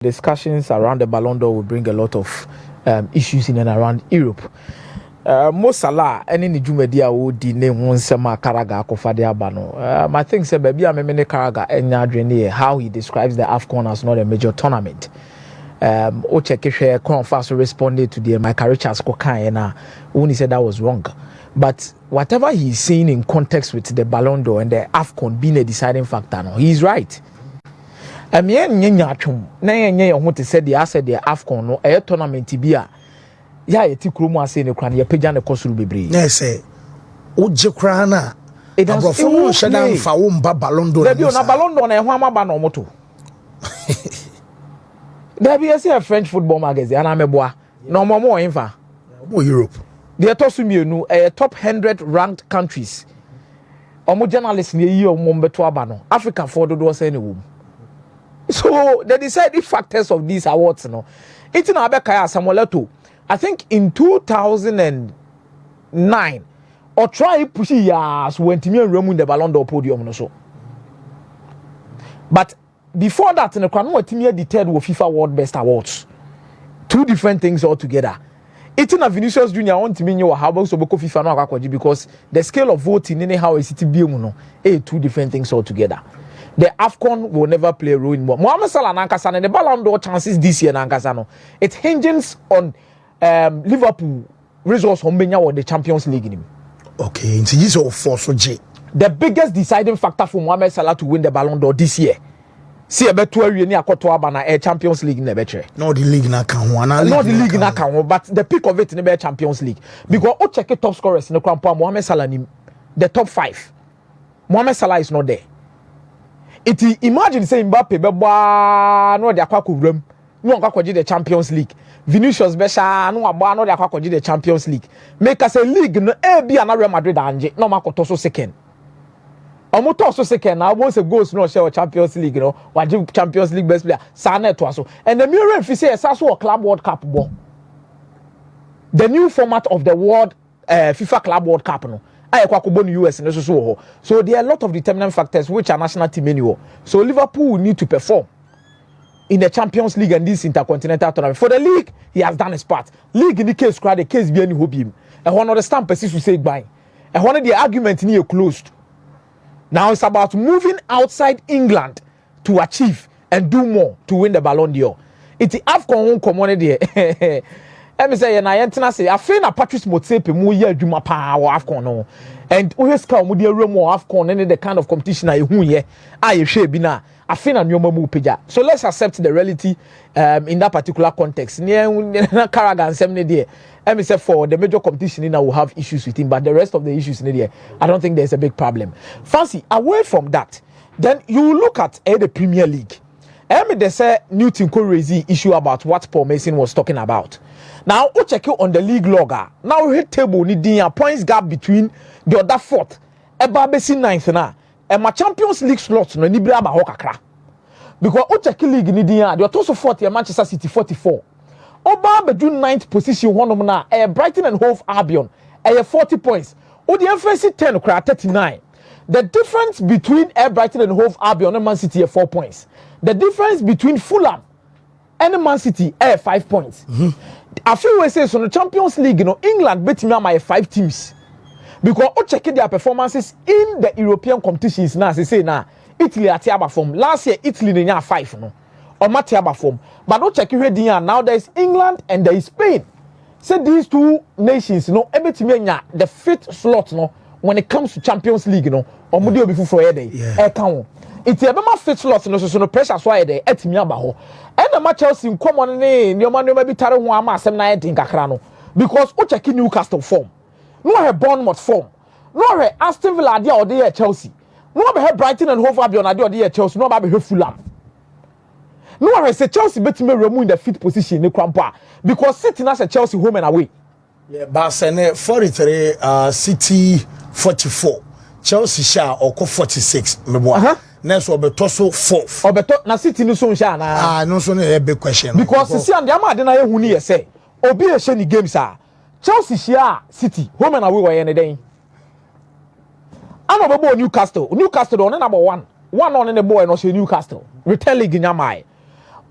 Discussions around the Ballon d'Or will bring a lot of issues in and around Europe. Mo Salah any ni dwumadi wo di ne ho nsema Karaga akofade abano. I think say baby amemene Karaga enya adwene how he describes the AFCON as not a major tournament. O check hwe Confas responded to the Michael Richards kokan na when he said that was wrong. But whatever he's saying in context with the Ballon d'Or and the AFCON being a deciding factor, no, he's right. Nyanya atwom na yenye ho te said the asset the AFCON no a tournament bi a ya yeti kromu ase ne kran ye pagya ne kosuru bebre na say oje kran na abrofo no hyedan fa wo mba Ballon d'Or na Ballon d'Or na e ho amaba na omoto there be a French football magazine ana meboa na omomo enfa Europe the tosumienu top 100 ranked countries omo journalists ne yi omo mbeto aba no Africa for do say ne wo. So the deciding factors of these awards, no, it's in Abekaya Samuelato. I think in 2009 or try push years when Timmy Remu the Ballon d'Or podium no so. But before that, in the Kwano Timmy deterred with FIFA World Best Awards. Two different things altogether. It's in a Vinicius Junior on Timmy or how about FIFA no because the scale of voting in how is it be no two different things altogether. The AFCON will never play a role in more. Mohamed Salah Nankasa and the Ballon d'Or chances this year Nankasa no. It hinges on Liverpool results on Benya or the Champions League in him. Okay, it's easy of force J. The biggest deciding factor for Mohamed Salah to win the Ballon d'Or this year. See a better area near Kotoaba a Champions League in the better. No, the league na can one. Not the league na can one, but the peak of it in the Champions League. Because all check top scorers in the Krampa Mohamed Salah the top 5. Mohamed Salah is not there. It imagine say Mbappe beba no de akwa kowram no akwakoje the Champions League. Vinicius besha no aba no de akwakoje the Champions League. Make us a league no e bia na Real Madrid anje no makoto so second. Omoto so second na won say goals no share Champions League no waje Champions League best player sana to aso. And the mirror fi say so Club World Cup bo. The new format of the World FIFA Club World Cup no. US and so there are a lot of determinant factors which are national team anyway. So Liverpool will need to perform in the Champions League and this intercontinental tournament. For the league, he has done his part. League in the case, the case be any hope him. And one of the stamp persist to say goodbye. And one of the arguments near closed. Now it's about moving outside England to achieve and do more to win the Ballon d'Or. It's the AFCON community. Let me say, na yentina say, I feel na Patrice Motsepe mu ye adwuma pa wa AFCON no. And always come with the room of AFCON and the kind of competition I who ye I share bi na. I feel na nyoma mu peja. So let's accept the reality in that particular context. Near Karagan 70 there. Let me say for the major competition now will have issues with him, but the rest of the issues in there, I don't think there's a big problem. Fancy, away from that, then you look at the Premier League. There's a Newton crazy issue about what Paul Mason was talking about. Now, we check on the league logger. Now we hit table need the points gap between the other 4th, Basi 9th na, and my Champions League slots no ni bra ba hokakra. Because we check league need the also 4th Manchester City 44. Oba be 9th position one na Brighton and Hove Albion 40 points. O the FSC 10 kra 39. The difference between Brighton and Hove Albion and Man City 4 points. The difference between Fulham and Man City 5 points. I feel we say so the Champions League, England beat me my 5 teams. Because we check their performances in the European competitions now. They say now Italy at Tiaba form. Last year Italy they 5 no. Or Matiaba form. But we check here now there is England and there is Spain. Say these two nations, the 5th slot when it comes to Champions League, or Mudio before for day. It's a bema fit slots no pressure so dey etimi aba ho and the Chelsea come on ne man maybe tare ho ama asem na yedin kakra no because o check Newcastle form no have Bournemouth form no have Aston Villa dey or dey Chelsea no have Brighton and Hove Albion dey or dey Chelsea no have Fulham no have say Chelsea betimi remove in the 5th position ne krampa because City na say Chelsea home and away Barcelona 43 City 44 Chelsea sha or 46 mebo next obeto so 4th obeto na City no so sha na no so na big question because see and the am na ehunu ye say obi e she ni games Chelsea share City home and away we ne den ana obebo Newcastle on number 1 on the boy no say Newcastle return league nyamai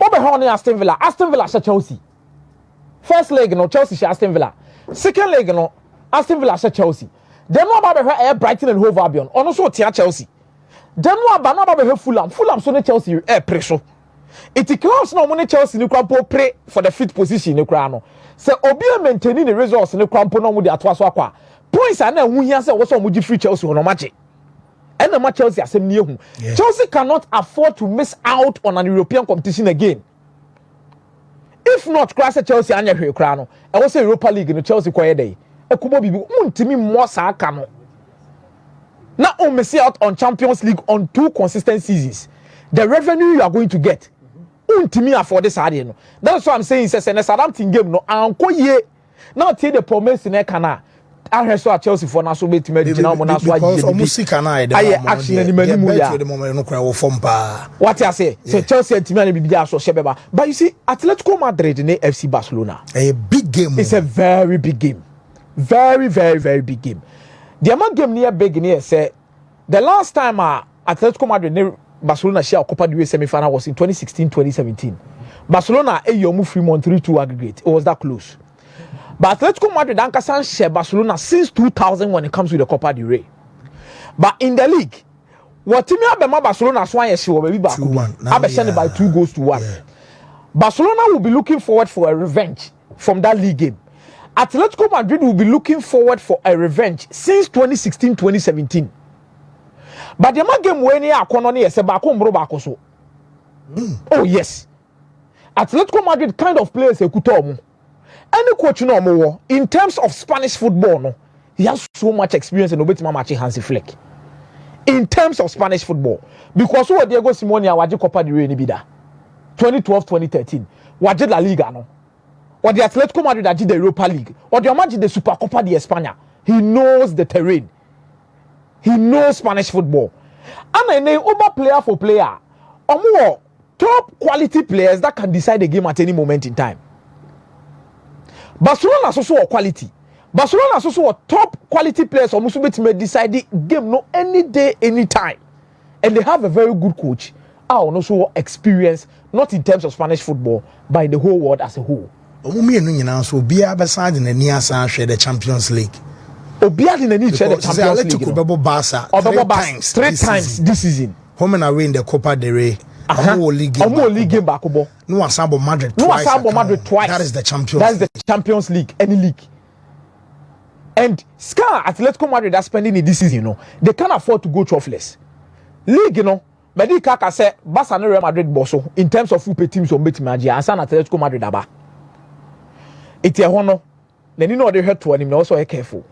Obe Horny Aston Villa share Chelsea. First leg no Chelsea share Aston Villa. Second leg no Aston Villa share Chelsea. Then no about Brighton and Hove Albion. Ono so tia Chelsea. Then no about Fulham. Fulham so ne Chelsea pressure. It clubs no money Chelsea ni krampo pray for the fifth position ni kra no. Se obi maintaining the results ni krampo no mu de atoa so akwa. Points are na hu hia se wo so mo gi free Chelsea no match. And the match Chelsea asem ni ehu. Chelsea cannot afford to miss out on an European competition again. If not, crash Chelsea anya hwe kra no. E wo say Europa League no Chelsea kwaye dey. Ekubo bibi untimi mo sa aka no. Now on miss out on Champions League on 2 consistent seasons. The revenue you are going to get. Untimi afford this ade no. That's what I'm saying say na Southampton game no anko ye. Now take the promise in e kana. I heard so at Chelsea for now so beti me gina mo na so aje. Because musika na ide. Aye action ni manimu ya. What I say? So Chelsea and Timani bibia so shebeba. But you see Atletico Madrid and FC Barcelona. A big game. It's a very big game. Very big game. The amount game near big near say the last time Atletico Madrid and Barcelona share Copa del Rey semi-final was in 2016-2017. Barcelona yomu Fremont 3-2 aggregate. It was that close. But Atletico Madrid Ankasan share Barcelona since 2000 when it comes to the Copa del Rey. But in the league, what team abema Barcelona swan yeshi will be back. Abesend by 2-1. Yeah. Barcelona will be looking forward for a revenge from that league game. Atletico Madrid will be looking forward for a revenge since 2016-2017. But the game when you are kononi yese bako mbro bako so. Oh yes. Atletico Madrid kind of players ekutomo. Any coach no more in terms of Spanish football no, he has so much experience in obetima match Hansi Flick. In terms of Spanish football, because what Diego Simeone waje Copa del Rey ni bida 2012-2013 waje La Liga no, or the Atletico Madrid waje the Europa League, or the waje the Supercopa de España. He knows the terrain. He knows Spanish football. And a over player for player, or more top quality players that can decide the game at any moment in time. Barcelona also quality. Barcelona also top quality players almost may decide the game no any day, any time. And they have a very good coach. Also experience, not in terms of Spanish football, but in the whole world as a whole. So be beside in the near the Champions League. Obia in the need share the Champions League. Three times this season. Home and away in the Copa del Rey. League game back. No Assemble Madrid twice. That is the Champions League. Any league. And Scar Atletico Madrid are spending it this season, you know. They can't afford to go trophless. League, you know. But they can't say Barcelona Real Madrid bosso in terms of football teams on bet magia and San Atletico Madrid aba. It's a honor. Then you know they hurt to him. Also, be careful.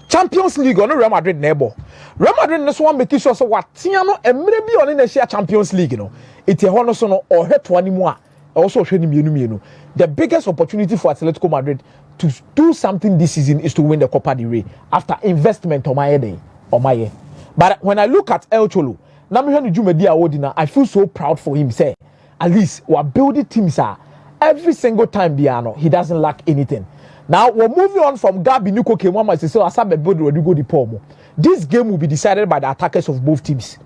Champions League on Real Madrid neighbor. Real Madrid this one make sure so what Tiano and maybe on in the Champions League, you know. It's a honor so no or hurt to anymore. Also showing you know. The biggest opportunity for Atletico Madrid to do something this season is to win the Copa del Rey after investment on my day on my year. But when I look at El Cholo, I feel so proud for him. Say at least we're building teams every single time he doesn't lack anything. Now we're moving on from Gabi Nuko Kemwama to so Asabe Boadu Rodrigo Di Pomo. This game will be decided by the attackers of both teams.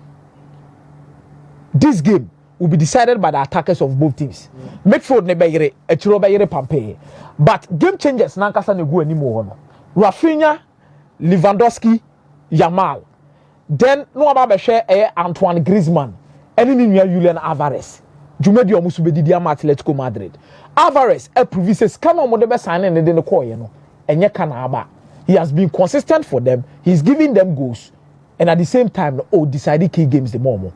This game will be decided by the attackers of both teams. Midfield nebeyere, Echiro beyere pampe. But game changers nankasa ne go anymore. Rafinha, Lewandowski, Yamal. Then no aba share Antoine Griezmann. Any new Julian Alvarez. Jumedi omusu be didi ama Atletico Madrid. Alvarez provises can on the best sign and then the call, you know. And yet can aba. He has been consistent for them. He's giving them goals. And at the same time, deciding key games the more.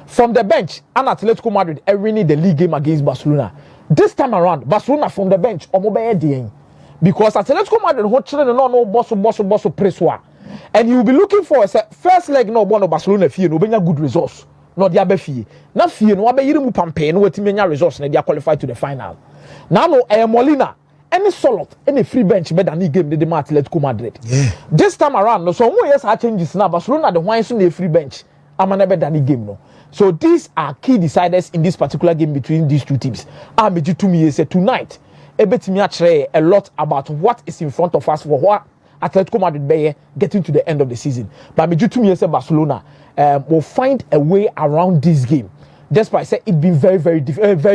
From the bench, and Atletico Madrid winning the league game against Barcelona. This time around, Barcelona from the bench, because Atletico Madrid no boss press. And he will be looking for a first leg no one of Barcelona fee no good results. Not the other fee. Not fee no abe yirimu pampe no wetimenya results na they are qualified to the final. Now no Molina any solid any free bench better than game the Atletico Madrid. Yeah. This time around no so more yes changes now Barcelona the wine soon a free bench. I'm better than game no. So these are key deciders in this particular game between these two teams. Tonight, a lot about what is in front of us for what Atletico Madrid be getting to the end of the season. But Barcelona will find a way around this game. despite say it been very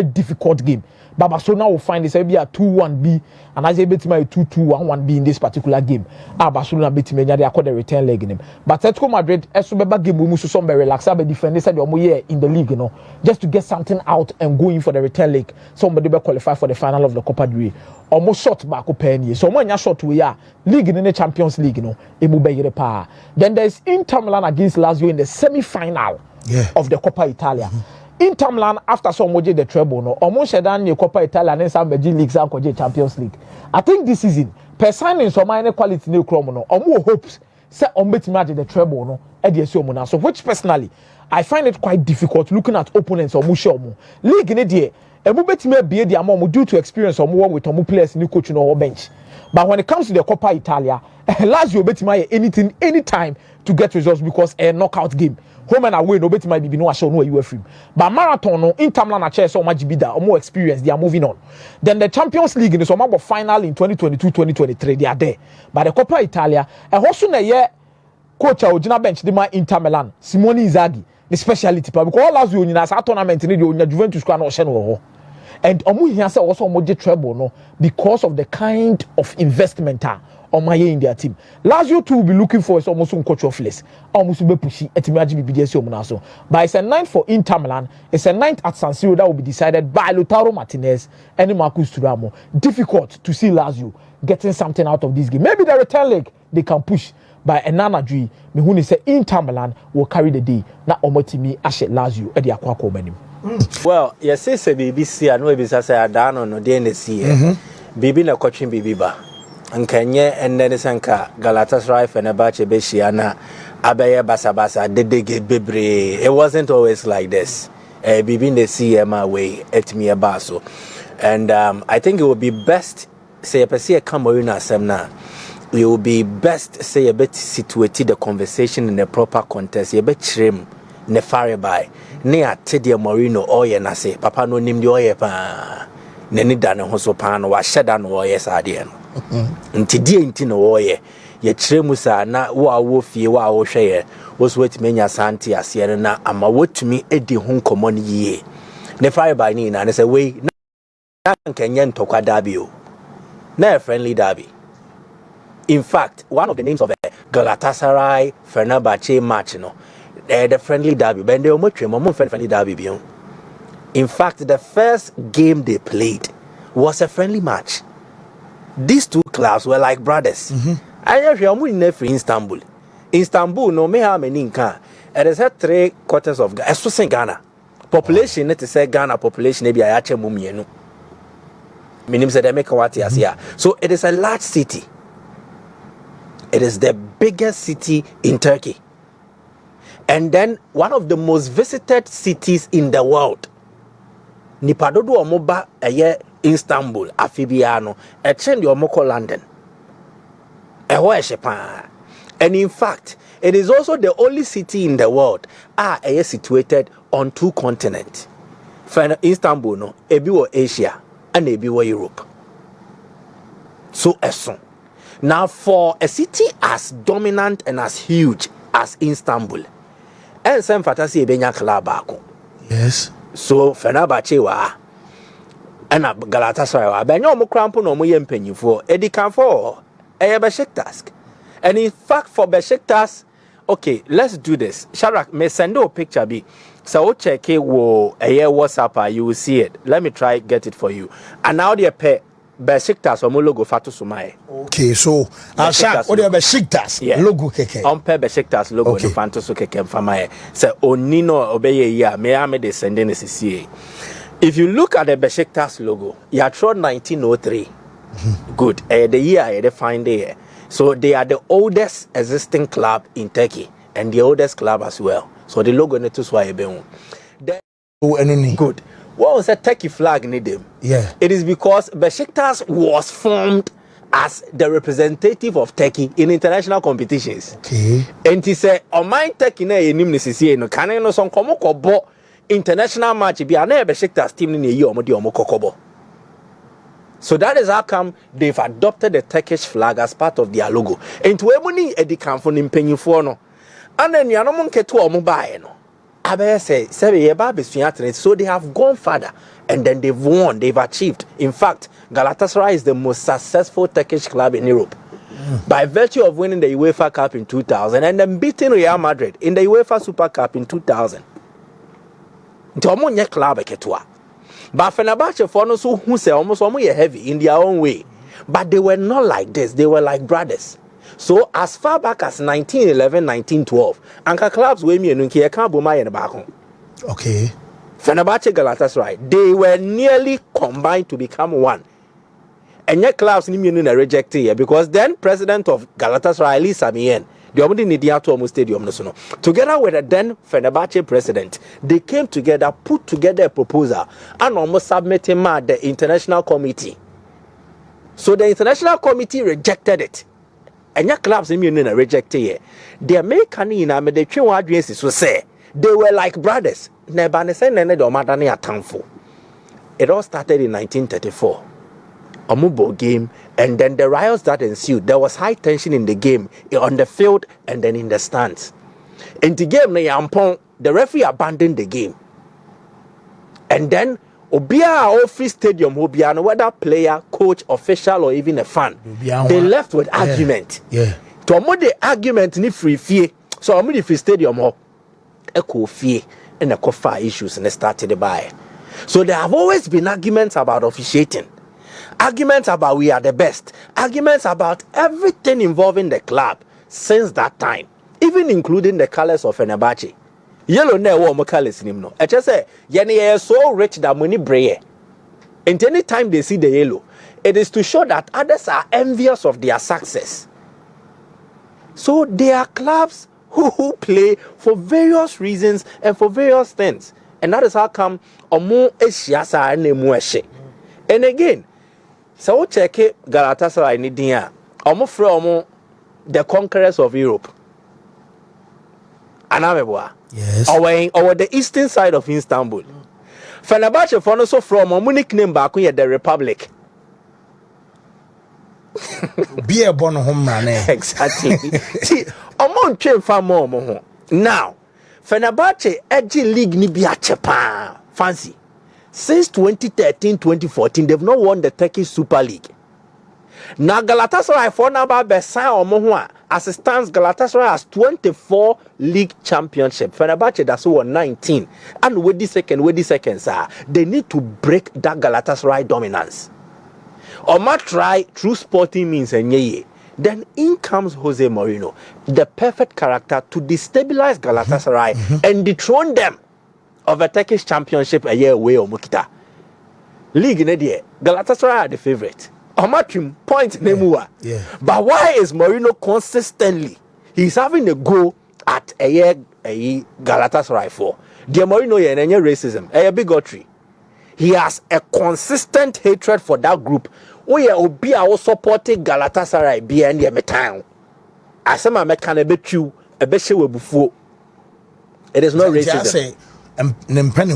difficult game. But Barcelona will find this maybe a 2-1B and as a bit my 2-2 1-1B in this particular game. Barcelona beat me they accord the return leg in him. But Atletico Madrid Esubeba game we must some relax be defend said year in the league, you know, just to get something out and go in for the return leg. Somebody be qualify for the final of the Copa del Rey. Almost short back penny. So when you short we are league in the Champions League, you know, it will be power. Then there's Inter Milan against Lazio in the semi-final of the Coppa Italia. Inter Milan after some moje the treble no almost shedan the Coppa Italia and some leagues and Champions League. I think this season per signing some minor quality new chrome no more hopes say on bet match the treble no e dey so now. So which personally I find it quite difficult looking at opponents or musho league in there e mo bet me be the amount due to experience or more with omu players new coach no bench. But when it comes to the Coppa Italia, Lazio bet me anything anytime to get results because a knockout game. Home and away, no better might be no show no you free. But marathon no Inter Milan chair so much bida or more experience. They are moving on. Then the Champions League in the summer final in 2022-2023 they are there. But the Coppa Italia, a also na year coach Ojina bench the man Inter Milan Simone Inzaghi the speciality because all Lazio in as tournament in the Juventus can no share and omu here say also omo treble no because of the kind of investment on my in their team. Lazio too will be looking for is almost coach of less. Almost be pushy at BDS. But it's a 9 for Inter Milan. It's a 9 at San Siro that will be decided by Lautaro Martinez and Marcus Thuram. Difficult to see Lazio getting something out of this game. Maybe the return leg they can push by Enana Dri. Me who say Inter Milan will carry the day. Na omotimi ashe Lazio at the Aquaco menu. Well, yes, say BBC and we say Adano no DNC. Bibi na coaching Bibi ba. Nkanye enne sanka Galatasaray Fenerbahce Beshiana Abeye Basabasa Dedege Bebre. It wasn't always like this. Bibi the CMA way at me baso. And I think it would be best say a pesi Cameroon semna. It would be best say a bit situated the conversation in a proper context. A bit trim ne fare by. Ne Tedia Morino oye na say papa no nim the oye pa. Neni dane hoso pa no wa sheda no oye sa de no. Nti die nti no oye ye kire musa na wo fie wo hweye wo so wetime nya sante ase na ama wotumi edi ho nkomo ne yie ne fire by ni na say we na nkanye ntokwa derby o na a friendly derby. In fact, one of the names of the Galatasaray Fenerbahce match no the friendly derby but they omo friendly derby bi. In fact, the first game they played was a friendly match. These two clubs were like brothers. I actually am in Istanbul. Istanbul, no me how many can. It is 3/4 of Ghana. So say Ghana population. It is say Ghana population. Maybe I actually mumienu. Minim say they make what here. So it is a large city. It is the biggest city in Turkey, and then one of the most visited cities in the world. Nipadodo omoba eye Istanbul, Afibiano, a change your Moko London. And in fact, it is also the only city in the world situated on 2 continents. Istanbul, no, ebiwo Asia and ebiwo Europe. So now for a city as dominant and as huge as Istanbul, and some fantasy ebenya club. Yes. So Fenerbahce wa and Galatasaray wa benyo mo crampo no mo yempanyifo edi kan for Besiktas. And in fact for Besiktas, okay, let's do this. Shadrack, me send a picture be. So check it wo WhatsApp, you will see it. Let me try get it for you. And now they pay Besiktas or logo fatu sumaye. Okay, so Ashak, what do you Besiktas logo keke? On pay Besiktas logo okay. Fanto so keke famaye. So onino obeye ya me ame de send in CCA. If you look at the Besiktas logo, you are thrown 1903. Good. The year they find there. So they are the oldest existing club in Turkey and the oldest club as well. So the logo need to sway be. Good. What was a Turkey flag need them? Yeah. It is because Besiktas was formed as the representative of Turkey in international competitions. Okay. And he said, "On my Turkey na enim nesisi no kan no son komo kobo international match bi ana Besiktas team ni yi omo di omo kokobo." So that is how come they've adopted the Turkish flag as part of their logo. And to emuni edi kanfo ni mpanyifo no. And then yanom nketo omo bae no. Abe say so they have gone further and then they've won, they've achieved. In fact, Galatasaray is the most successful Turkish club in Europe. By virtue of winning the UEFA Cup in 2000 and then beating Real Madrid in the UEFA Super Cup in 2000. Nti club eketwa. But Fenerbahce for no so who say almost heavy in their own way. But they were not like this. They were like brothers. So as far back as 1911, 1912, Anka clubs we me nunki eka boma ye back home. Okay. Fenerbahce Galatasaray, they were nearly combined to become one. And yet clubs ni me rejected here because then president of Galatasaray Ali Samien, the Omudi Nidiato Stadium no so. Together with the then Fenerbahce president, they came together, put together a proposal and almost submitted the international committee. So the international committee rejected it. And your clubs in Union rejected it. The American in the audiences will say they were like brothers. It all started in 1934. A mobile game, and then the riots that ensued. There was high tension in the game, on the field, and then in the stands. In the game, the referee abandoned the game. And then Obia or free stadium, Obia, whether player, coach, official, or even a fan, they left with argument. Yeah. To avoid the argument, ni free fear. So I'm the free stadium, echo fear, and the coffee issues, and they started by. So there have always been arguments about officiating, arguments about we are the best, arguments about everything involving the club since that time, even including the colors of Fenerbahce. Yellow never more colors in him. No, I just say, Yenny is so rich that money braye. And any time they see the yellow, it is to show that others are envious of their success. So there are clubs who play for various reasons and for various things. And that is how come Omo Eshiasa and Nemueshe. And again, so check Galatasaray Nidia, Omo from the conquerors of Europe. Anamebwa. Yes. Over the eastern side of Istanbul. Fenerbahce for also from a nickname back here, the Republic. Be a born home man. Exactly. See, among train far more. Now, Fenerbahce edgy league ni biachepa. Fancy. Since 2013-2014, they've not won the Turkish Super League. Now Galatasaray for number Besa or Mohua. As it stands, Galatasaray has 24 league championship. Fenerbahce that's won 19. And with the second, sir, they need to break that Galatasaray dominance. Or might try through sporting means and then in comes Jose Mourinho, the perfect character to destabilize Galatasaray and dethrone them of a Turkish championship a year away or Mukita. League in a day, Galatasaray are the favorite. Omatrim point Nemua. Yeah. But why is Mourinho consistently? He's having a go at a year Galatasaray for. The Mourinho and any racism, a bigotry. He has a consistent hatred for that group. We are also supporting Galatasaray behind the metal. As some American a bit you a bit before. It is not racism.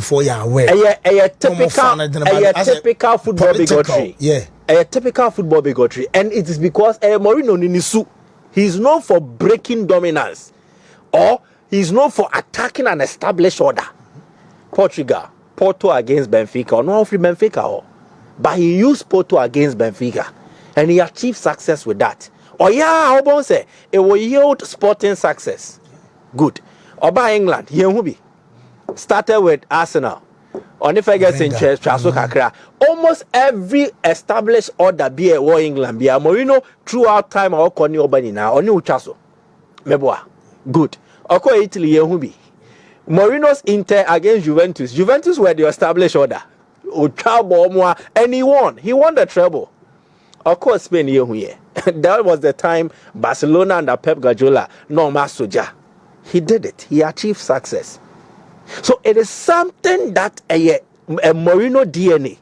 For you aware. A typical football bigotry. Yeah. A typical football bigotry, and it is because Mourinho Ninisu, he's known for breaking dominance, or he's known for attacking an established order. Porto against Benfica, or not free Benfica, but he used Porto against Benfica, and he achieved success with that. Or yeah, how say it will yield sporting success. Good. Or by England, Yehubi started with Arsenal. On if I get in church, almost every established order be a war England be a Mourinho throughout time or Conny Obani now or New Chasso. Meboa. Good. Oko Italy Yehubi. Mourinho's Inter against Juventus. Juventus were the established order. And he won. He won the treble. Of course, Spain Yehuye. That was the time Barcelona under Pep Guardiola, no Soja. He did it. He achieved success. So it is something that a Mourinho DNA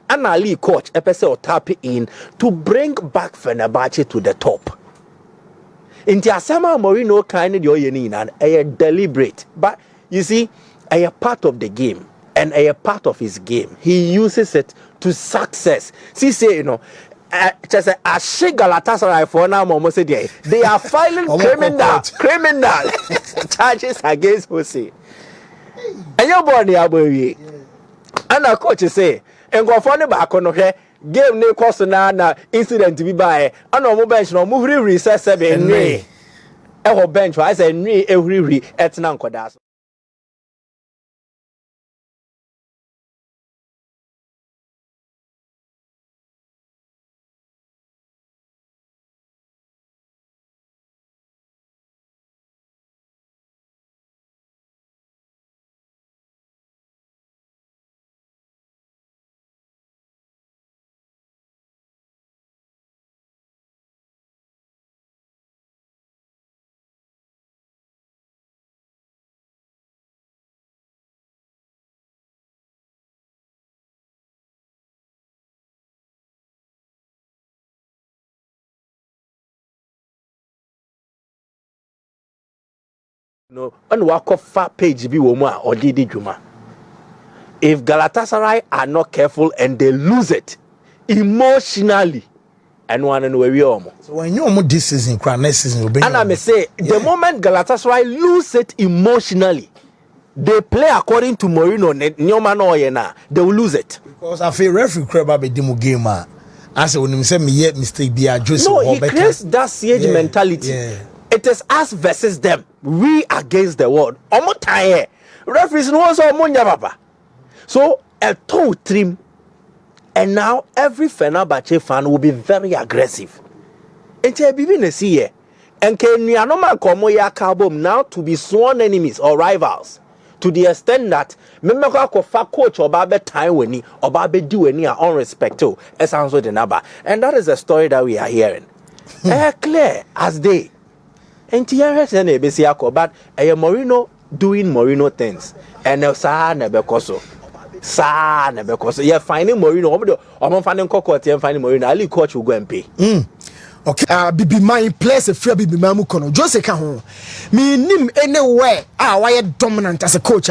and a league coach or tap in to bring back Fenerbahce to the top. In Tiasama Mourinho kind of a deliberate, but you see, a part of the game and a part of his game, he uses it to success. See, say just a Galatasaray for now, they are filing criminal charges against Jose. Enye ball ni abowie. Ana coach say engofo ne ba ko no hwe game ne course na incident bi bae ana omo bench no mo hurihuri se be nwe ho bench I say nwe ehurihuri etna nkoda so no on wako fa page bi wo mu a odidi dwuma. If Galatasaray are not careful and they lose it emotionally and one and we omo. So when you omo this season next season will be and I may say the moment Galatasaray lose it emotionally they play according to Mourinho nyoma no ye na they will lose it because I feel referee crab be demo game I say when him say me yet mistake be Joseph. No, he creates that siege mentality. It is us versus them. We against the world. Omo tie. Referees no so omo nya papa. So a toe trim. And now every Fenerbahce fan will be very aggressive. Ente bibi na see here. Enke nuano man komo ya kabom now to be sworn enemies or rivals. To the extent that memeko akofa coach oba be time weni oba be di weni a unrespectful esanso de naba. And that is the story that we are hearing. Clear as day. And but Mourinho doing Mourinho things. And sa nebekoso. You're finding Mourinho. I'm finding Cocotte and finding Mourinho. Ali coach will go and pay. Okay. Bibi my place a free bibi mamu kono. Jose ka ho. Me nim anywhere. Why dominant as a coach.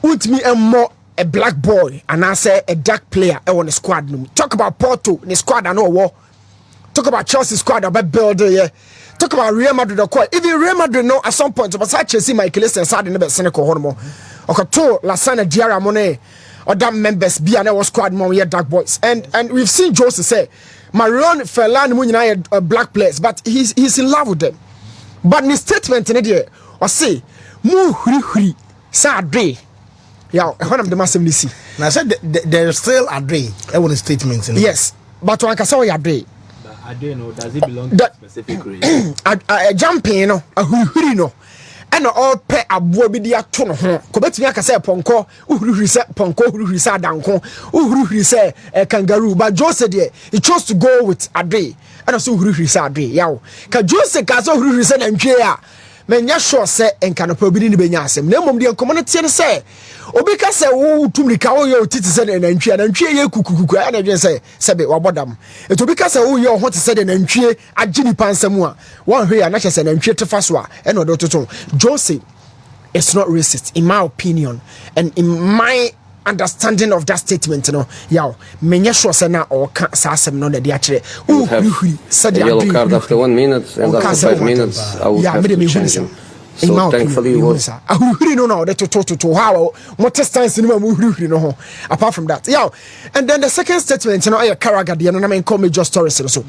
With me a more a black boy and I say a dark player on the squad. Talk about Porto, the squad I know war. Talk about Chelsea squad about builder, yeah. Talk about Real Madrid or quite. Even Real Madrid know at some point, but I see my Chelsea side in the Seneca Hormo. Okay, to Lasana Diarra Monet or that members be an our squad more yeah dark boys. And we've seen Jose say Marion Ferland Munina black players, but he's in love with them. But in his statement in it or say mu huri sadre. Yeah, one of the massive see. Now I said there's still a day. I want statements in it. Yes, but one can say a day. I don't know. Does it belong to a specific region? A jumping, no, a huri no, and all pay a boy be the atono. Cobbett me I can say ponko, who said ponko, who said danko, who said a kangaroo. But Jose said he chose to go with a day, and also who said a day. Yow, can Jose Caso who said and chair. Men ya sure say and can probably be nyasem. No mum the community say. Obika say wo tumrika wo ye otiti say na ntwe ye kukukuku na dwe say sebe wabodam. Eto obika say wo ye ho te say na ntwe agini pansam a won hwe ya na che say na ntwe tefa so a e no do toto. Jose is not racist in my opinion and in my understanding of that statement, you know, yaw, menya sure say na or sa asem no na de akere. A yellow card after 1 minute and after 5 minutes I would have to change him. So thankfully it was no to how what stance in no apart from that. Yeah. And then the second statement, you know, Karagadian, I mean call me just stories so.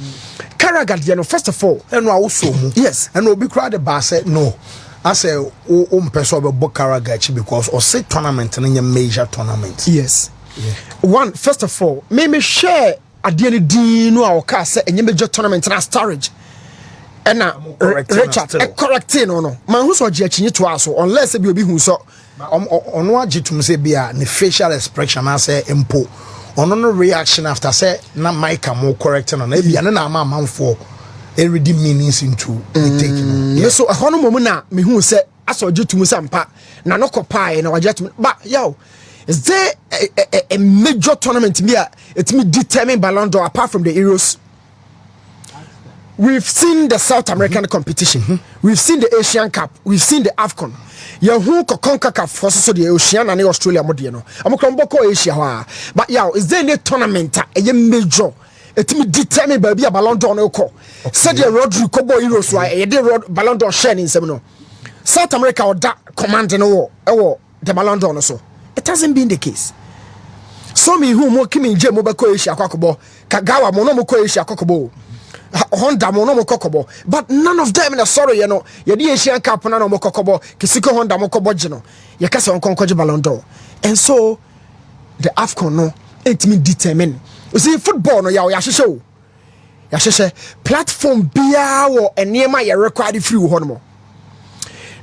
Karagadian, first of all, and also yes, and we'll be crowded by said no. I say person book Karagachi because or say tournament and a major tournament. Yes. Yeah. One, first of all, me share at the end no our car say a major tournament and storage. And now Richard correcting no man who so jechinyi to us unless be obi hu so on what jitum say be a facial expression I say impo on no reaction after say na mic am correcting on e bia na man for ready meanings into the taking. Yes, so a hono momu na me hu say aso jitum sampa na no kopai na wajetum but yo is there a major tournament me it me determine Ballon d'Or apart from the Euros? We've seen the South American competition. We've seen the Asian Cup. We've seen the AFCON. Yahu Kokonka Cup for so the Ocean and Australia modiano. I'm a Asia. But yeah, is there any tournament a major? It me determine baby a Ballon d'Or no ko. Said the Rodrigo Kobo Euros why a Ballon d'Or share in Semino. South America or that command no war. the Ballon d'Or so. It hasn't been the case. Some who mo kimi nje mo be ko Asia kwakobo, Kagawa mo no mo ko Asia kwakobo. Honda mo no mo kokobo, but none of them na sorry you know. Ye di Asian Cup na no mo kokobo, Kisiko Honda mo kobo gino. Ye kase on konkoje Ballon d'Or. And so the AFCON no it me determine. You see football no ya show. Ya platform bia wo enema ye required free ho no.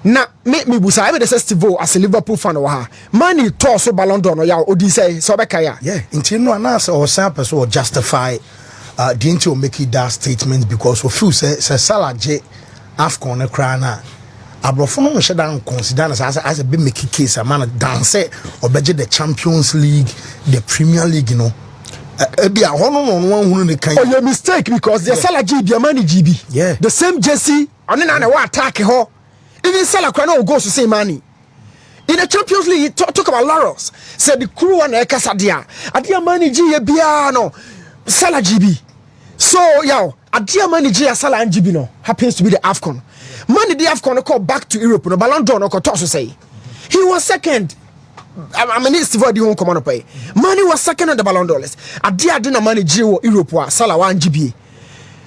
Na me busa I be the festival as a Liverpool fan wa ha. Money to so Ballon d'Or no ya odi say so be kaya. Yeah, until no announce or some person will justify the into make it that statement because of few say Salah J AFCON na cry na abrofo no share down consider as a big make case a man dance or budget the Champions League, the Premier League, you know. Be a one who the kind. Oh, your mistake because the Salah G be money GB. Yeah. The same Jesse and then I attack ho. Even Salah Crano goes to say money. In the Champions League, talk about laurels. Said the crew and Casadia. Adia money G Biano. Salah GB. So yo, Adia money G Salah and GB no happens to be the AFCON. Money the AFCON call back to Europe. No Ballon d'Or no to say. He was second. I mean, it's the home command pay. Money was second on the Ballon d'Or list. Adia didn't manage G Europe Salah 1 GB.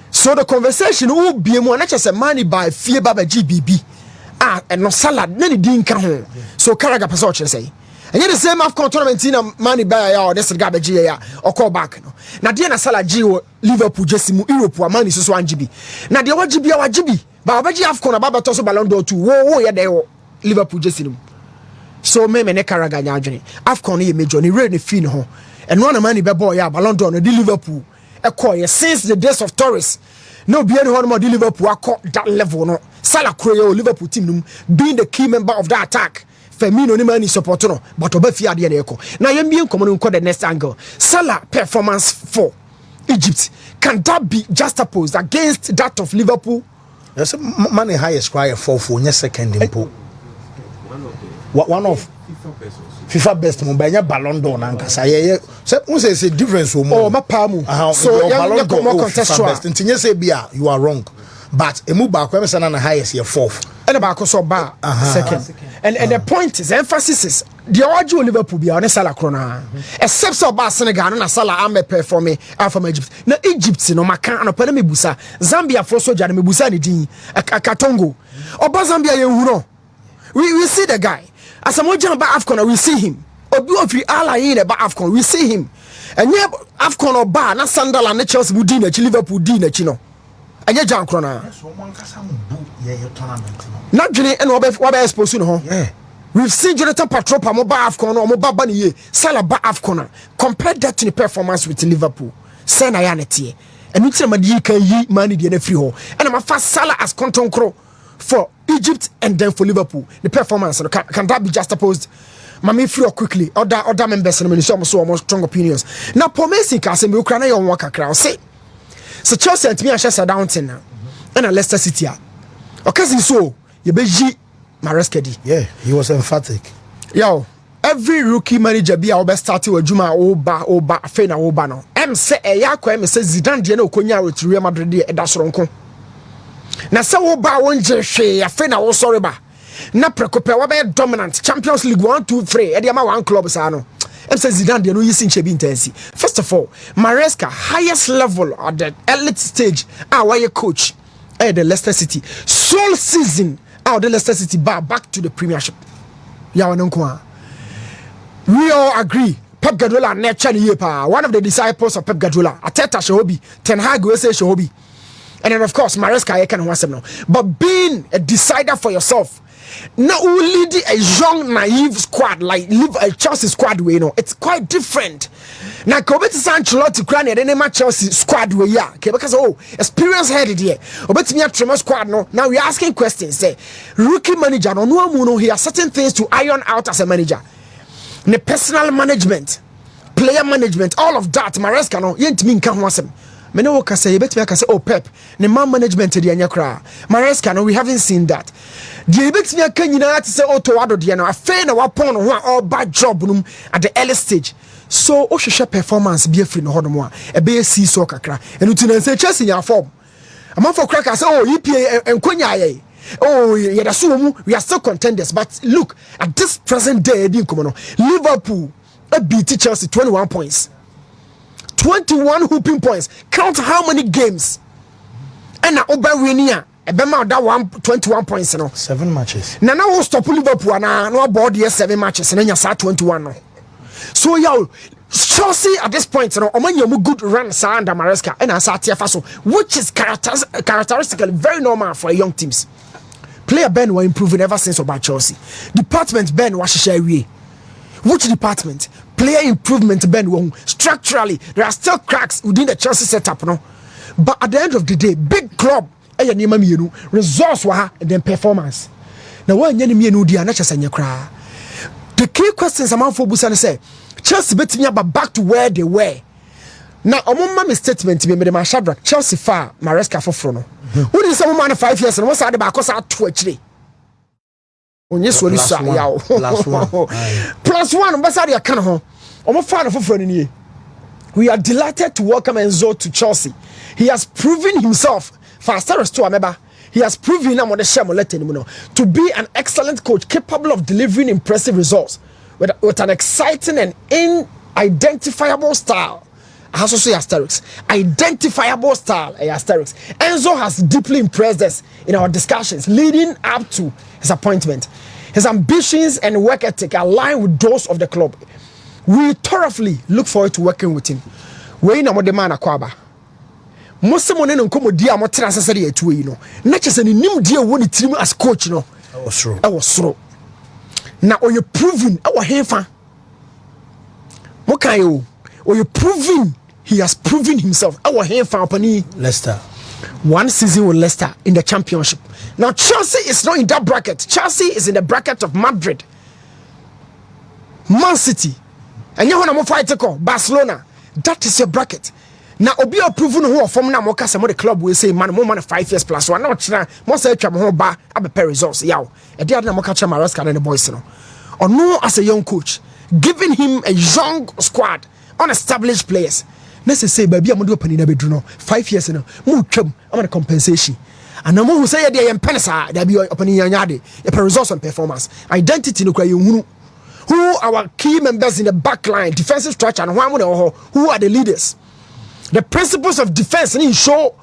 So the conversation will be more not just money by fear by GBB. And no salad, many didn't come home. So Karaga Pasoch say. And yet the same AFCON tournament in money by or this garbage or call back. Now, Diana Salah G Liverpool just Europe money so 1 GB. Now, the 1 GB or GB. But I AFCON about Tosso Ballon d'Or to whoa, yeah, they Liverpool just in. So me ne Karaga nyajene. AFCON ye major ni rain fin ho. And one money be boy ya Ballon d'Or no di Liverpool. E call since the days of Torres. No be any one more di Liverpool akọ that level no. Salah Kroyo Liverpool team num being the key member of that attack. Firmino ni man support no, but obefi ade na ekọ. Na yem bien komo no the next angle. Salah performance for Egypt, can that be juxtaposed against that of Liverpool? Yes, money highest cry for second impo. One of FIFA best mo banya Ballon d'Or na nkasa ye say difference o mo. Oh, mapamu. So Ballon d'Or more contextual. Ntinye say bia you are wrong. But emu ba kwa mesa na highest ye fourth. And about so ba second. And the point is emphasis is the origin Liverpool be on Salah Krona. Except so ba Senegal na Salah am performing from Egypt. Na Egypt no maka no pele me busa. Zambia for soja me busa ni din. Katongo. Oba Zambia ye hu no. We see the guy. As a moja ba AFCON we see him. Obi ofri ala yin ba AFCON we see him. And yeah AFCON oba na Sunderland na Chelsea bu din na Liverpool din na chi no. Anya jan krona. Not Jenny and Wabba exposed to home. We've seen Jonathan Patropa, Moba Afcon, or Moba Bunny, Salah Ba Afcon. Compare that to the performance with Liverpool. Senayanity. And it's a Madika money the free hole. And I'm a fast Salah as Conton Crow for Egypt and then for Liverpool. The performance can that be juxtaposed? Mami free quickly. Other members and minister so more strong opinions. Now, Pomesi Castle, Ukraine on Waka crowd say. So Chelsea and me and Chelsea downtown now. And a Leicester City. Okay, so you be Mareskedi. Yeah, he was emphatic. Yo, every rookie manager be our best starting with Juma Oba Fena Oba no. Say Eyako say Zidane de no konya with Real Madrid de Edasoronko. Na say Oba won je hwe Fena wo sorry ba. Na prekope wa be dominant Champions League 1 2 3 e de ma one club sa no. Say Zidane de no yisin chebi intensi. First of all, Maresca highest level at the elite stage why coach the Leicester City sole season the Leicester City back to the Premiership. We all agree Pep Guardiola one of the disciples of Pep Guardiola Ateta Shohobi Ten Hag say Shohobi and then of course Maresca can want some now. But being a decider for yourself now leading a young naive squad like live a Chelsea squad way it's quite different. Now Kobeti Sanchelotti Crane then my Chelsea squad way because experience headed here obeti me a tremor squad no. Now we asking questions say rookie manager no he has certain things to iron out as a manager. The personal management, player management, all of that Maresca no yentimi nka ho asem. Me no ka say bet me ka say Pep the man management de anya kra Maresca no we haven't seen that. The bet me ka nyina to say Towado de no afei na wapon ho all bad job num at the early stage. So ohwehwe performance be free no hodo mo a be see so kakra enu ti na say Chelsea nya form. Among for crackers EPA enkonya ye oh yeah, that's we are still contenders. But look at this present day, Liverpool beat Chelsea 21 points. 21 hooping points. Count how many games. And now Oberwinia, Ebema that 21 points. 7 matches. Now we'll stop Liverpool and no about 7 matches and then you start 21 now. So yo, Chelsea at this point, you good run under Maresca and Asatia Faso, which is characteristically very normal for young teams. Player Ben were improving ever since about Chelsea. Department Ben was share. Which department? Player improvement Ben. Structurally, there are still cracks within the Chelsea setup, no. But at the end of the day, big club, results were and then performance. Now when you the key questions among for Busan say Chelsea bet me about back to where they were. Now my statement be me Shadrack Chelsea far Maresca for frono. Who is some man 5 years and what's at the back out to actually. Plus one. Ambassador Kanaho. I'm fan of friend. We are delighted to welcome Enzo to Chelsea. He has proven himself faster to Ameba. He has proven to be an excellent coach capable of delivering impressive results with an exciting and unidentifiable style. I have to say asterisk. Identifiable style, asterisk. Enzo has deeply impressed us in our discussions leading up to his appointment. His ambitions and work ethic align with those of the club. We thoroughly look forward to working with him. We know what the man akwaba. Most money no come dia mo tra asase de atu yi no. Na chese ni nim dia woni tirim as coach no. I was sro. Na oye proven e wo hefa. Mo kan yo. Oye proven he has proven himself. E wo hefa opani Leicester. 1 season with Leicester in the championship. Now Chelsea is not in that bracket. Chelsea is in the bracket of Madrid, Man City, and you want to fight Barcelona. That is your bracket. Now obi proven who form na mo kasa mo the club will say man 5 years plus one. Not mo say twa mo ba abepa results yaw. E dey na mo catch Maresca and the boys no. Or no as a young coach, giving him a young squad, unestablished players. Let's say baby I'm do open na bedru no 5 years no. Mo twam am compensation. And no who say dey penisa there be opening yanyade. E results and performance. Identity no kwa you who our key members in the back line, defensive structure and who are the leaders. The principles of defense in show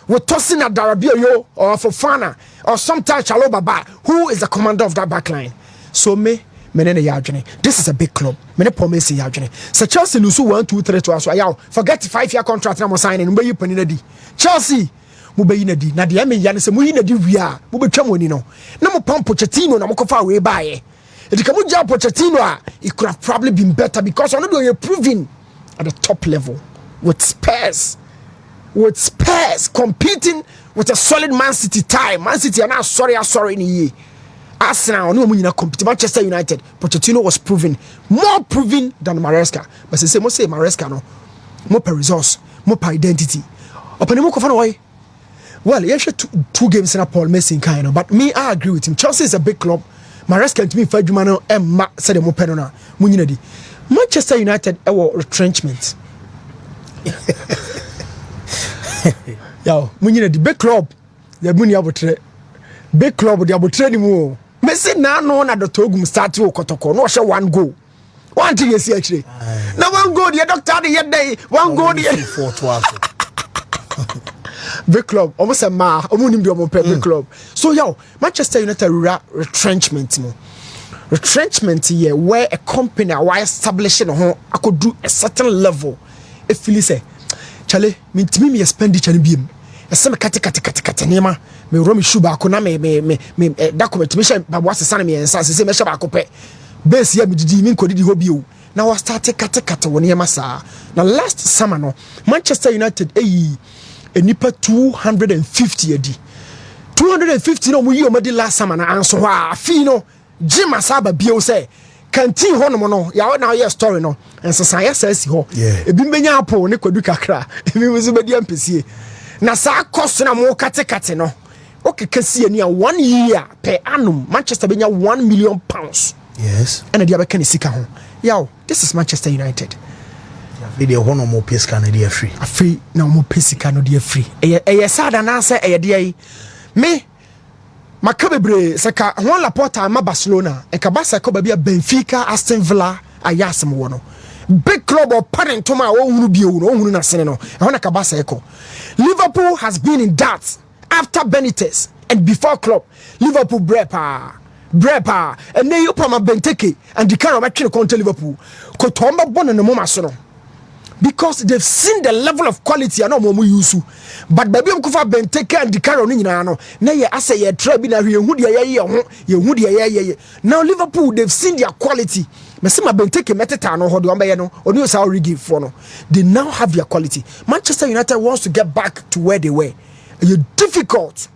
with tossing at Darabio or Fofana or sometimes Chalo Baba, who is the commander of that back line. So this is a big club. So Chelsea lose 1, 2, 3 to us. Forget the 5-year contract now signing. Chelsea Mubayinadi. Na the Yan is a Muinadi we are. Mubichamoni. No pump Pochettino, no Mokofa way by. If you come job Pochettino, it could have probably been better because I'm not doing proving at the top level. With Spurs competing with a solid Man City time. Man City are now sorry in a year. Arsenal no money compete. Manchester United, Pochettino was more proven than Maresca. But say Maresca no more per resource, more per identity. Open the microphone away. Well, he actually 2 games in a Paul Messi kind of, but me I agree with him. Chelsea is a big club. Maresca to me Fajumano and said mo penona munyinadi. Manchester United retrenchment. Yo, munyina the big club, the money abotre. Big club the abotre ni mo. Messi na no na the Togum start to Kotoko. No share 1 goal. One thing is actually. Now 1 goal the doctor the day. 1 goal the 4 big club. Almost a ma. Omunim the big club. So yo, Manchester United retrenchment mo. Retrenchment here where a company why establishing I could do a certain level. If you say, Charlie, me expenditure in beam. A semi kate nema, me romi shuba kona me document me share what's the son me and say me shaba kope. Base here me didi min kodi di hobby. Now I started kate when ye masa. Now last summer no, Manchester United a nipa 250 edi. 250 no mu yi o last summer na anso ha fi no Jim Asaba bio say canteen hono no ya na your story no and so say ho e bi menya apo ne kwadu kakra e bi wuzu bedi ampesie na sa cost na mo kate no okay kasi ani 1 year per annum Manchester benya £1 million. Yes, and dia be kan sika ho yaw this is Manchester United. Video hono mo pesika na dia free na mo pesika no dia free e sada na say e dia me Makabebre saka Juan Laporta ma Barcelona e ka Barca ko ba bia Benfica, Aston Villa ayasem wo no big club or parent to ma wo hunu bio no hunu na sene no e hona ka Barca e ko. Liverpool has been in that after Benitez and before Klopp. Liverpool brepa and then you pama Benteke and the kind of match contra Liverpool ko tomba bon no moma so no because they've seen the level of quality and no more use. But baby Mkufa Benteke and the Caro Nina no na ye ase ye try bi na hu ye now Liverpool they've seen their quality. Mesima Benteke meteta no hodo ambe no oni osa origi for no they now have their quality. Manchester United wants to get back to where they were. It's difficult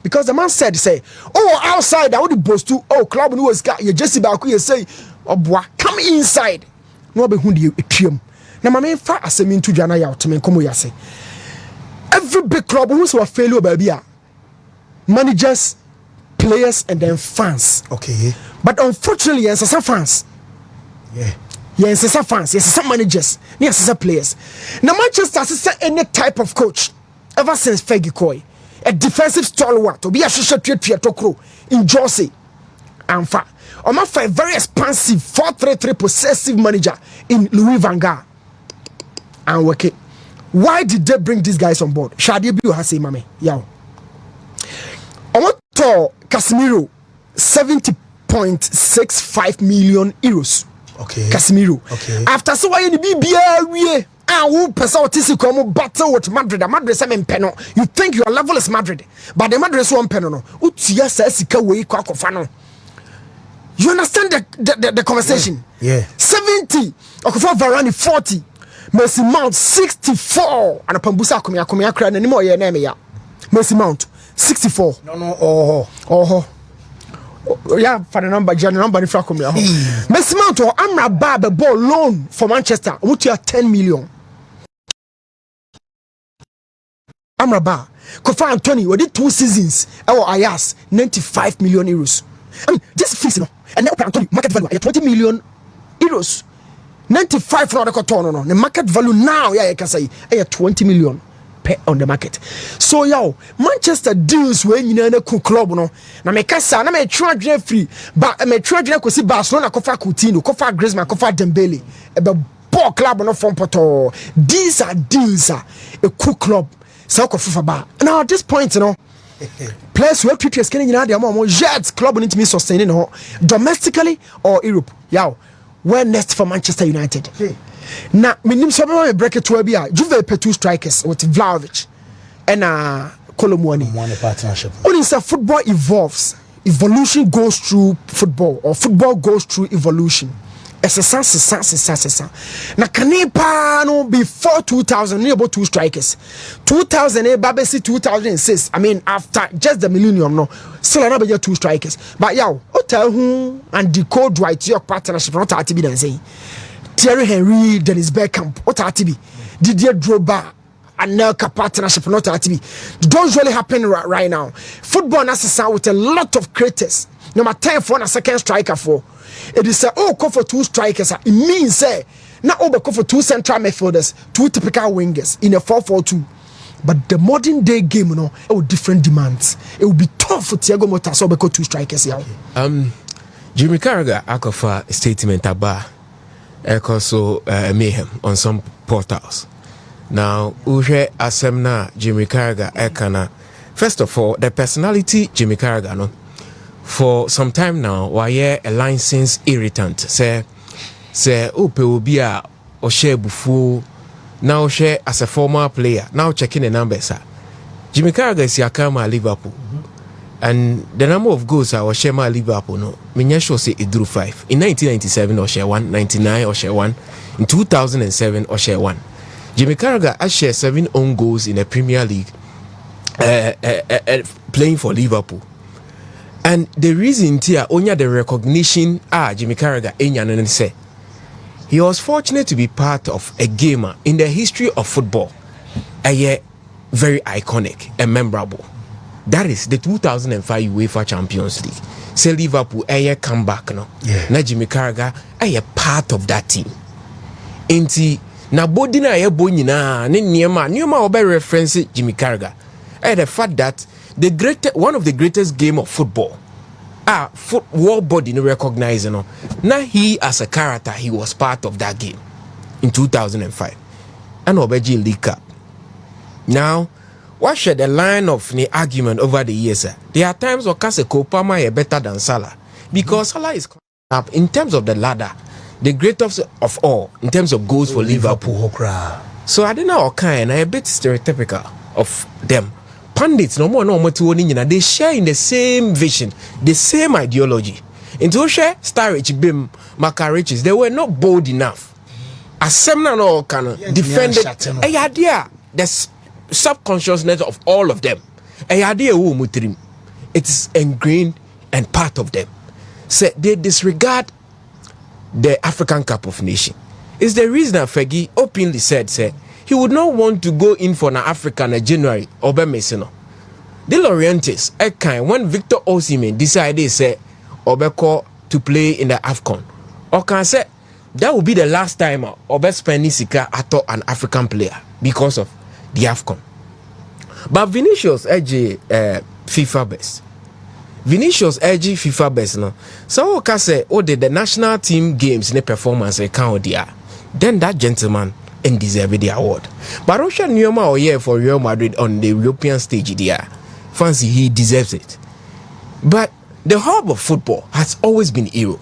because the man said say oh outside I would boast to oh club no was you just back you say obwa come inside no be hu de etwam. Na mama fa asemi ntu dwana ya oteme komo yase every big club who so failure baby managers, players and then fans. Okay, but unfortunately yes some fans some fans some managers yes some players. Now Manchester is any type of coach ever since Fergie Coy a defensive stalwart to be a social tokro in Jersey and fa a very expansive 4-3-3 possessive manager in Louis van Gaal. And okay, why did they bring these guys on board? Shadi Biu has say, "Mame, yow." I want to Casemiro 70.65 million euros. Okay, Casemiro. Okay. After so why in the BBL we who person otisi come battle with Madrid. Madrid say peno. You think your level is Madrid, but the Madrid is one peno no. Utia say sika we kwa kofano. You understand the conversation? Yeah. 70. Okofo Varane 40. Messi Mount 64 and Pambusa Akomeah cry na nimo ye na me ya Messi Mount 64 no yeah for the number ni fra Akomeah Messi Mount or Amrabat the ball loan for Manchester what you 10 million Amrabat Kofa Anthony we did 2 seasons our Ayas 95 million euros. I mean this fix no and now Anthony market value 20 million euros 95 for the no. The market value now, yeah, you can say 20 million per on the market. So yo, Manchester deals when you know cool club no. Na me kasa na me try free, but me try ko si Barcelona ko fa Coutinho, ko fa Griezmann, ko fa Dembele. E be ball club no from Porto. These are deals a cool club. So ko FIFA ba. Now at this point, you know, players who treat us can you know the Jets club need to be sustaining no domestically or Europe. Yo. Where next for Manchester United? Now, minim so break it to a Juve pay 2 strikers with Vlahovic and Colomwani. One partnership. When is football evolves, evolution goes through football, or football goes through evolution. Now, Kanepa no before 2000, near about 2 strikers. 2008, Babesi 2006. I mean, after just the millennium, no, still another 2 strikers. But yo, tell who and the code right York partnership, not to be than saying Thierry Henry, Dennis Bergkamp, what to be Didier Drogba and Nelka partnership, not to be. Don't really happen right now. Football necessary with a lot of creators. Number 10 for a second striker for. It is call for 2 strikers. It means now call for 2 central midfielders, 2 typical wingers in a 4-4-2. But the modern day game, you know, it will different demands. It will be tough for Thiago Motta so because 2 strikers here. Jimmy Carragher akofa statement about also mayhem on some portals. Now, Uje Asemna Jimmy Carragher ekana. First of all, the personality Jimmy Carragher no. For some time now, why a licensed irritant say ope will be a or share bufu now share as a former player now checking the numbers. Jimmy Carragher is Yakama Liverpool, and the number of goals I was share my Liverpool no. Minya show say it drew 5 in 1997 or share 1, 99 or share 1, in 2007 or share 1. Jimmy Carragher has shared 7 own goals in the Premier League, playing for Liverpool. And the reason here, only the recognition Jimmy Carragher and say he was fortunate to be part of a gamer in the history of football, very iconic and memorable. That is the 2005 UEFA Champions League. Say Liverpool comeback no. Yeah. Na Jimmy Carragher part of that team. Inti na bodina boy nyina ne niema obe reference Jimmy Carragher. The fact that one of the greatest game of football. Football body no recognize no. Now he as a character, he was part of that game in 2005. And Obeji League Cup. Now, what should the line of the argument over the years? There are times where Copa America better than Salah. Because Salah is up in terms of the ladder, the greatest of all, in terms of goals for Liverpool. So I don't know kind a bit stereotypical of them. Pundits no more they share in the same vision, the same ideology. Into share Starrich, Bim, Macariches, they were not bold enough. As Semna no can defend a idea, the subconsciousness of all of them. A idea it's ingrained and part of them. So they disregard the African Cup of Nations. It's the reason that Fergie openly said he would not want to go in for an African in January or Mesino. The Lorientes, when Victor Osimhen decided Obeko to play in the AFCON, or can say that will be the last time Obe spending Sika at an African player because of the AFCON. But Vinicius edge FIFA best. Vinicius edge FIFA best no. So can say did the national team games in the performance account there. Then that gentleman and deserve the award. But Russia Nyoma or yeah for Real Madrid on the European stage there. Fancy he deserves it. But the hub of football has always been Europe.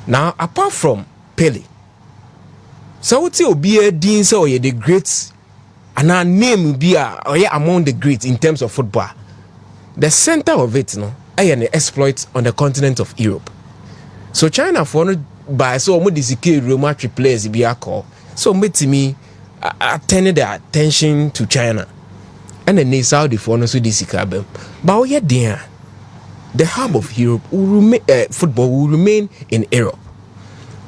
Now apart from Pele, so what you be a dean so you the greats and our name will be among the greats in terms of football. The center of it, the exploits on the continent of Europe. So China for by so much Real Madrid players be a call. So me attended their attention to China. And then they saw the phone so this carbon. But yeah, there the hub of Europe will remain, football will remain in Europe.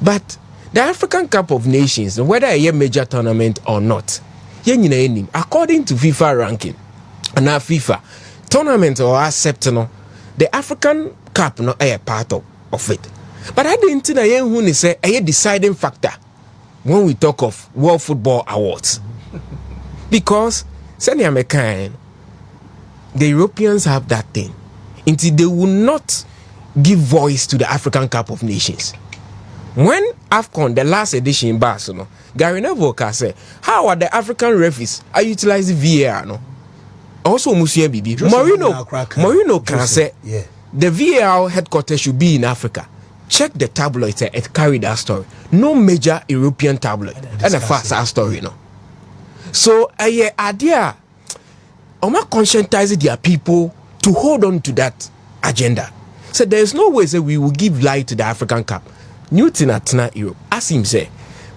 But the African Cup of Nations, whether a major tournament or not, according to FIFA ranking, and our FIFA tournament or acceptable, the African Cup no a part of it. But I didn't think I say a deciding factor when we talk of World Football Awards. Because the Europeans have that thing. Until they will not give voice to the African Cup of Nations. When AFCON, the last edition in Barcelona, Gary Neville said, how are the African referees are utilizing VAR? No? Also, Monsieur Bibi, Mourinho can say the VAR headquarters should be in Africa. Check the tabloids and carry that story. No major European tabloid and a fast story, no. So idea, I'm not conscientizing their people to hold on to that agenda. So there is no way that we will give light to the African Cup. Newton at Europe, as him say,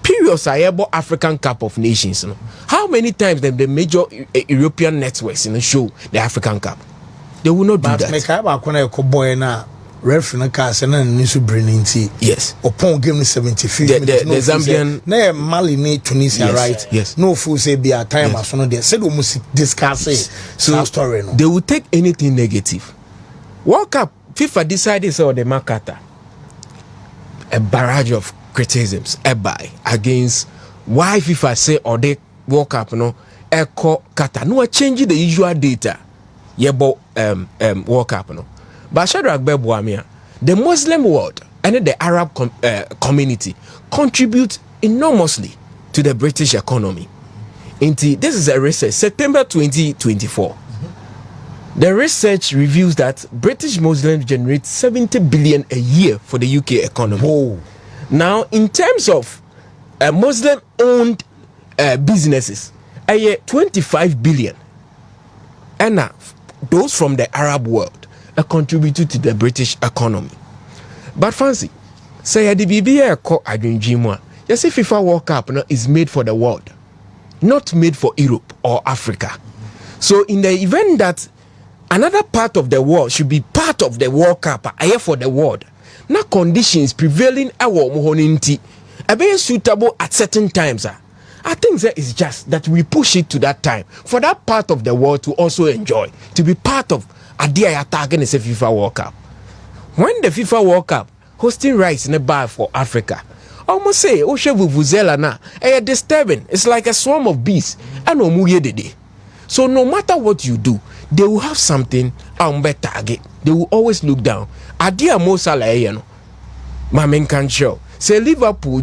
periods are about African Cup of Nations. How many times the major European networks show the African Cup? They will not do that. Yes. Upon game 75th the Zambian Mali need Tunisia, yes, right? Yes. No fool say be a time as one there. Said almost discuss so story. No. They will take anything negative. World Cup, FIFA decided so the Makata. A barrage of criticisms against why FIFA say or they World Cup echo kata no change the usual data. World Cup But Shadrach Bebuamia, the Muslim world and the Arab community contribute enormously to the British economy. This is a research, September 2024. The research reveals that British Muslims generate 70 billion a year for the UK economy. Whoa. Now, in terms of Muslim-owned businesses, 25 billion. And those from the Arab world are contributed to the British economy. But fancy, say the BBA Adunjimwa, you see FIFA World Cup is made for the world, not made for Europe or Africa. So in the event that another part of the world should be part of the World Cup, for the world, now conditions prevailing are suitable at certain times. I think that is just that we push it to that time for that part of the world to also enjoy, to be part of Adia targeting the FIFA World Cup. When the FIFA World Cup hosting rights in a bar for Africa, almost say Oshe Vuvuzela na disturbing. It's like a swarm of bees. And no muye dede. So no matter what you do, they will have something on better target. They will always look down. Adia Mo Salah, you know, my main can show. Say Liverpool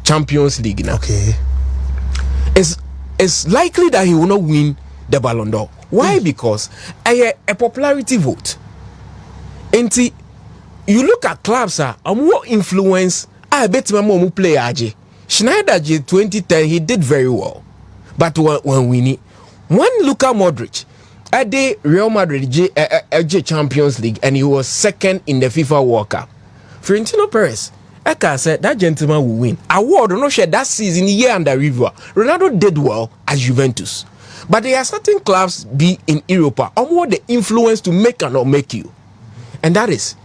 Champions League now. Okay. It's likely that he will not win the Ballon d'Or. Why? Because a popularity vote. And you look at clubs are more influence. I bet my mom play AJ. Schneider 2010 he did very well, but when we need one Luka Modric at the Real Madrid Champions League and he was second in the FIFA World Cup. Florentino Perez, I can say that gentleman will win. Award no share that season year under review. Ronaldo did well at Juventus, but there are certain clubs be in Europe or more the influence to make or not make you, and that is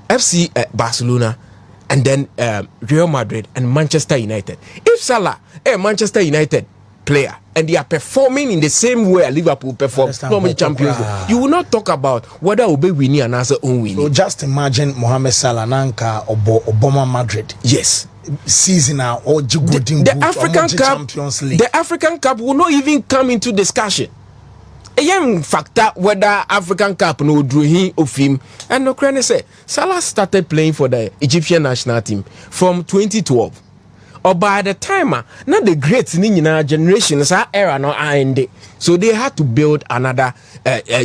FC Barcelona. And then Real Madrid and Manchester United. If Salah, a Manchester United player, and they are performing in the same way Liverpool performed, Champions League, you will not talk about whether will be winning and answer own winning. So just imagine Mohamed Salah Nanka or Obama Madrid. Yes. Season or the African Cup, Champions League. The African Cup will not even come into discussion. A young factor whether African Cup no drew him of him, and no cranny say Salah started playing for the Egyptian national team from 2012. Or by the time not the great generations our era no ended, so they had to build another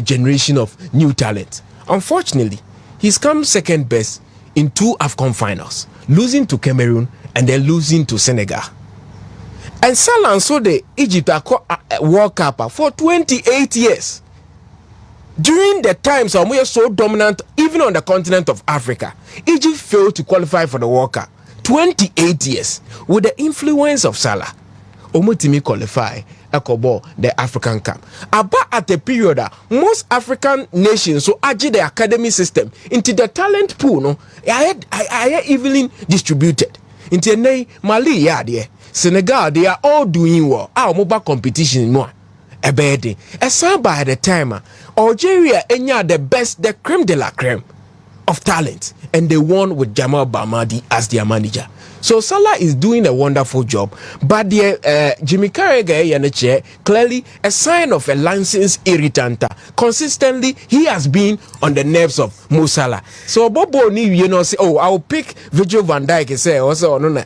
generation of new talent. Unfortunately, he's come second best in 2 AFCON finals, losing to Cameroon and then losing to Senegal. And Salah saw the Egypt World Cup for 28 years. During the times we were so dominant, even on the continent of Africa, Egypt failed to qualify for the World Cup. 28 years with the influence of Salah. Omotimi qualify the African Cup. About at the period most African nations so agile the academy system into the talent pool. No, I evenly distributed into Mali there. Senegal, they are all doing well. Our mobile competition more. A bad aside by the time Algeria the best, the creme de la creme of talent, and they won with Jamal Bamadi as their manager. So Salah is doing a wonderful job, but the Jimmy Carragher clearly a sign of a licensed irritant. Consistently, he has been on the nerves of Mo Salah. So Bobo say, oh, I'll pick Virgil van Dijk. Say also no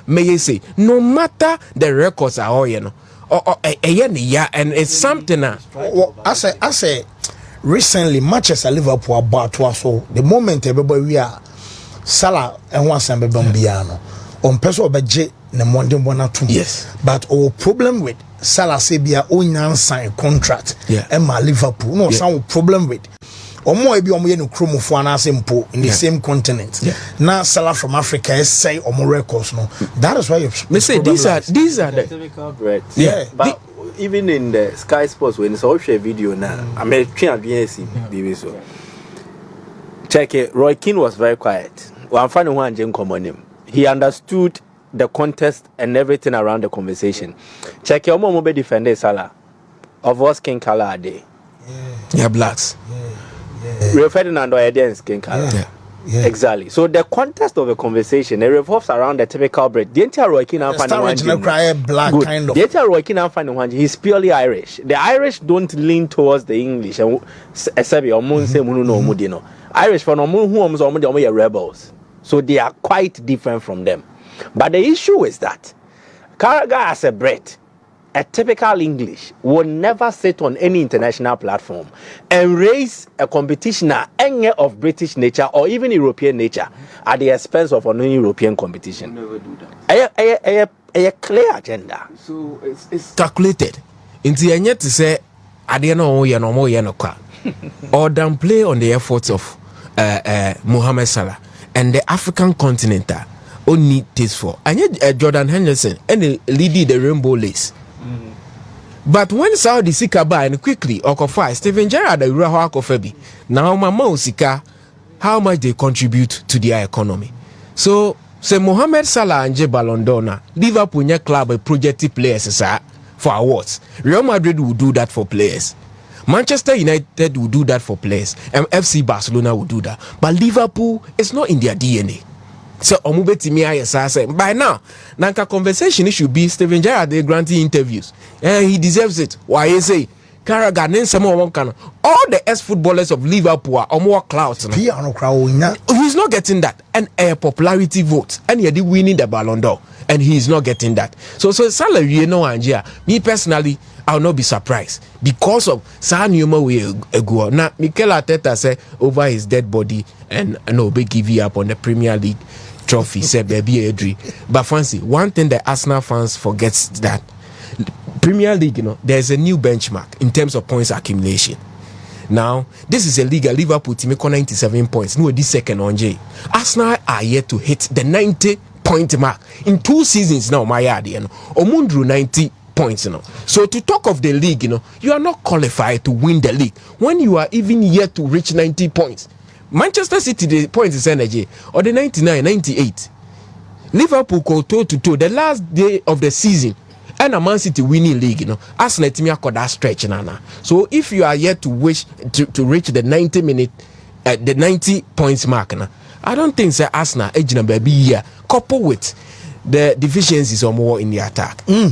may say no matter the records are all and it's something. I say. Recently, matches at Liverpool about so the moment everybody we are Salah and one Sambe Bambiano on person budget na Monday bona too. Yes. But our problem with Salah Sebia own sign contract and my Liverpool no some problem with or more be no chromo for an simple in the same continent. Now Salah from Africa is say or more records no. That is why you say these are the typical breads. But even in the Sky Sports when it's all share video now, I'm trying to so. Check it. Roy Keane was very quiet. One funny one Jim him. He understood the context and everything around the conversation. Check your mom be defender Salah. Of what skin color are they? Yeah, blacks. Rio Ferdinand or Eden skin color. Yeah. Exactly. So the context of the conversation it revolves around the typical breed. The entire Roy Keane and black kind of. The entire Roy Keane and he's purely Irish. The Irish don't lean towards the English. And Irish for no rebels. So they are quite different from them. But the issue is that Carragher as a breed, a typical English will never sit on any international platform and raise a competition of British nature or even European nature at the expense of a non-European competition. Never do that. A clear agenda. So it's calculated. Into yet to say, I don't know or downplay on the efforts of Mohamed Salah and the African continent only taste for. And yet Jordan Henderson and leading the Rainbow Lace. But when Saudi Sika buy and quickly Okofa, Steven Gerrard the Uraho Akofebi, now Mama Sika, how much they contribute to their economy. So say Mohamed Salah and Ballon d'Or, Liverpool nya club projected players for awards. Real Madrid will do that for players. Manchester United will do that for players. And FC Barcelona will do that. But Liverpool is not in their DNA. So omubetimi ayesa say by now nanka conversation should be Steven Gerrard they granting interviews and he deserves it. Why you say Carragher nen some one can all the ex-footballers of Liverpool are more clout. He's not getting that and a popularity vote and he did winning the Ballon d'Or and he is not getting that. So salary you know Angia me personally I'll not be surprised because of Sanuma way ago. Now Mikel Arteta said over his dead body and no be give you up on the Premier League trophy said baby Adri. But fancy one thing the Arsenal fans forgets that Premier League, there's a new benchmark in terms of points accumulation. Now, this is a league. Liverpool team make 97 points. No, this second on J. Arsenal are yet to hit the 90-point mark in 2 seasons now. My yard, Omundru 90 points. So to talk of the league, you are not qualified to win the league when you are even yet to reach 90 points. Manchester City the points is energy or the 99, 98. Liverpool go toe to toe the last day of the season. And a Man City winning league, Arsenal team are that stretch nana. So if you are yet to wish to reach the 90 points mark, I don't think Arsenal edge number be here coupled with the deficiencies or more in the attack.